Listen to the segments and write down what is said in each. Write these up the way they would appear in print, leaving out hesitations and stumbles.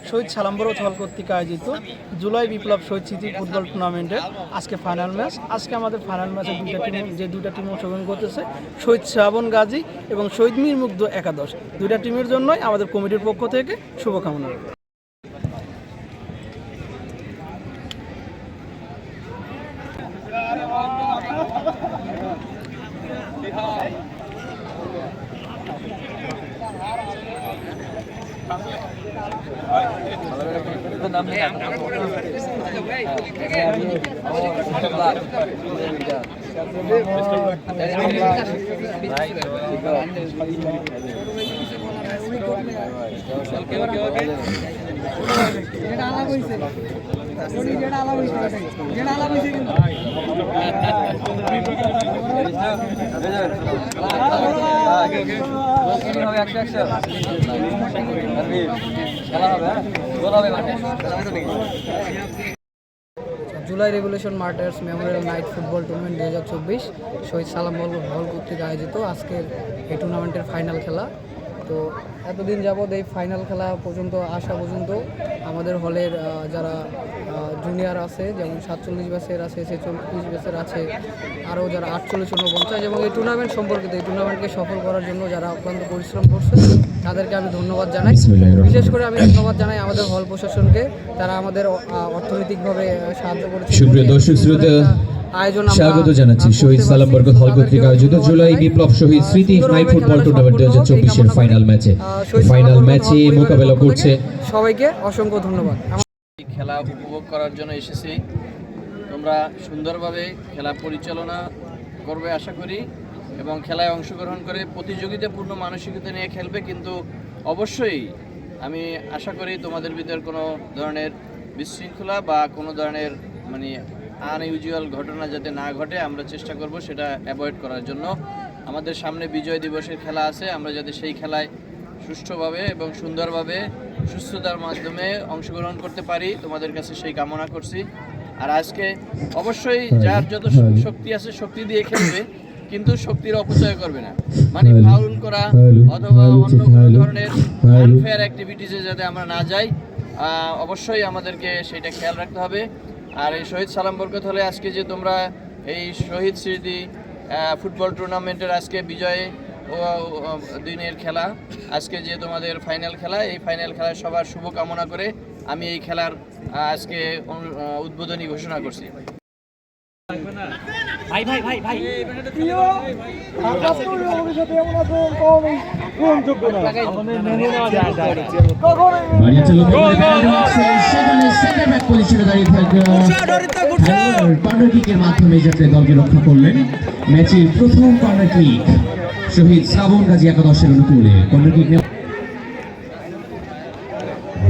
শহীদ সালাম্বর হল কর্তৃক আয়োজিত জুলাই বিপ্লব শহীদ স্মৃতি ফুটবল টুর্নামেন্টের আজকে ফাইনাল ম্যাচ। আজকে আমাদের ফাইনাল ম্যাচে দুইটা টিম অংশগ্রহণ করতেছে, শহীদ শ্রাবণ গাজী এবং শহীদ মীর মুগ্ধ একাদশ। দুইটা টিমের জন্যই আমাদের কমিটির পক্ষ থেকে শুভকামনা। July revolution martyrs Memorial night football tournament 2024 শহীদ সালাম্বর হল কর্তৃক আয়োজিত আজকের এই টুর্নামেন্টের ফাইনাল খেলা। তো এতদিন যাবৎ এই ফাইনাল খেলা পর্যন্ত আসা পর্যন্ত আমাদের হলের যারা জুনিয়র আছে, যেমন 47 ব্যাচের আছে, 46 ব্যাচের আছে, আরও যারা 48, 49 এবং এই টুর্নামেন্ট সম্পর্কিত এই টুর্নামেন্টকে সফল করার জন্য যারা অক্লান্ত পরিশ্রম করছে তাদেরকে আমি ধন্যবাদ জানাই। বিশেষ করে আমি ধন্যবাদ জানাই আমাদের হল প্রশাসনকে, তারা আমাদের অর্থনৈতিকভাবে সাহায্য করেছে। সুপ্রিয় দর্শক শ্রোতা, স্বাগত জানাচ্ছি শহীদ সালাম্বর হল কর্তৃক আয়োজিত জুলাই বিপ্লব শহীদ স্মৃতি নাইট ফুটবল টুর্নামেন্ট 2024 এর ফাইনাল ম্যাচে মোকাবেলা করছে। সবাইকে অসংখ্য ধন্যবাদ। খেলা উপভোগ করার জন্য এসেছি। তোমরা সুন্দরভাবে খেলা পরিচালনা করবে আশা করি এবং খেলায় অংশগ্রহণ করে প্রতিযোগিতাপূর্ণ মানসিকতা নিয়ে খেলবে, কিন্তু অবশ্যই আমি আশা করি তোমাদের ভিতর কোনো ধরনের বিশৃঙ্খলা বা কোনো ধরনের আনইউজুয়াল ঘটনা যাতে না ঘটে আমরা চেষ্টা করব সেটা অ্যাভয়েড করার জন্য। আমাদের সামনে বিজয় দিবসের খেলা আছে, আমরা যাতে সেই খেলায় সুষ্ঠুভাবে এবং সুন্দরভাবে সুস্থতার মাধ্যমে অংশগ্রহণ করতে পারি তোমাদের কাছে সেই কামনা করছি। আর আজকে অবশ্যই যার যত শক্তি আছে শক্তি দিয়ে খেলবে, কিন্তু শক্তির অপচয় করবে না, ফাউল করা অথবা অন্য কোনো ধরনের আনফেয়ার অ্যাক্টিভিটিসে যাতে আমরা না যাই, অবশ্যই আমাদেরকে সেটা খেয়াল রাখতে হবে। আর এই শহীদ সালাম্বর হলে আজকে যে তোমরা এই শহীদ স্মৃতি ফুটবল টুর্নামেন্টের আজকে বিজয় দিনের খেলা, আজকে যে তোমাদের ফাইনাল খেলা, এই ফাইনাল খেলায় সবার শুভ কামনা করে আমি এই খেলার আজকে উদ্বোধনী ঘোষণা করছি। মাধ্যমে দলকে রক্ষা করলেন। ম্যাচের প্রথম কর্নার কিক শহীদ শ্রাবণ গাজী একাদশের অনুকূলে। কর্নার কিক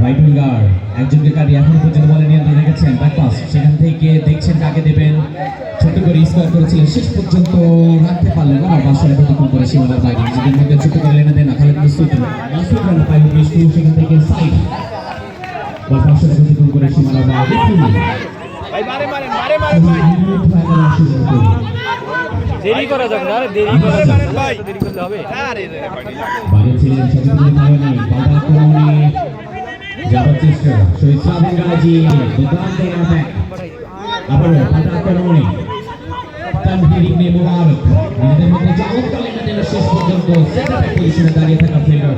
রাইট উইঙ্গার একজনকে কাটি এখনো পর্যন্ত বলে নিয়ন্ত্রণ রেখেছেন। ব্যাক পাস, সেখান থেকে দেখছেন কাকে দেবেন, ছোট্ট করে স্কোয়ার করেছিলেন, শেষ পর্যন্ত রাখতে পারলেন না। বাসনে প্রতিক্রম করে সীমানার বাইরে নিজেদের মধ্যে ছোট্ট করে লেনে দেন খালেদ মুস্তাফিজ, সেখান থেকে সাইড বল বাসনে প্রতিক্রম করে সীমানার বাইরে দেরি করা যাবে না, দেরি করা যাবে না, দেরি করলে হবে। বাইরে ছিলেন সচেতন ধারণী বাধা ক্রমে যাবার চেষ্টা শহীদ শ্রাবণ গাজী দুর্দান্ত অ্যাটাক। আবারও বাধা ক্রমে তানভীর ইবনে মুবারক নিজেদের মধ্যে চমৎকার লেনদেন শেষ পর্যন্ত সেন্টার পজিশনে দাঁড়িয়ে থাকা প্লেয়ার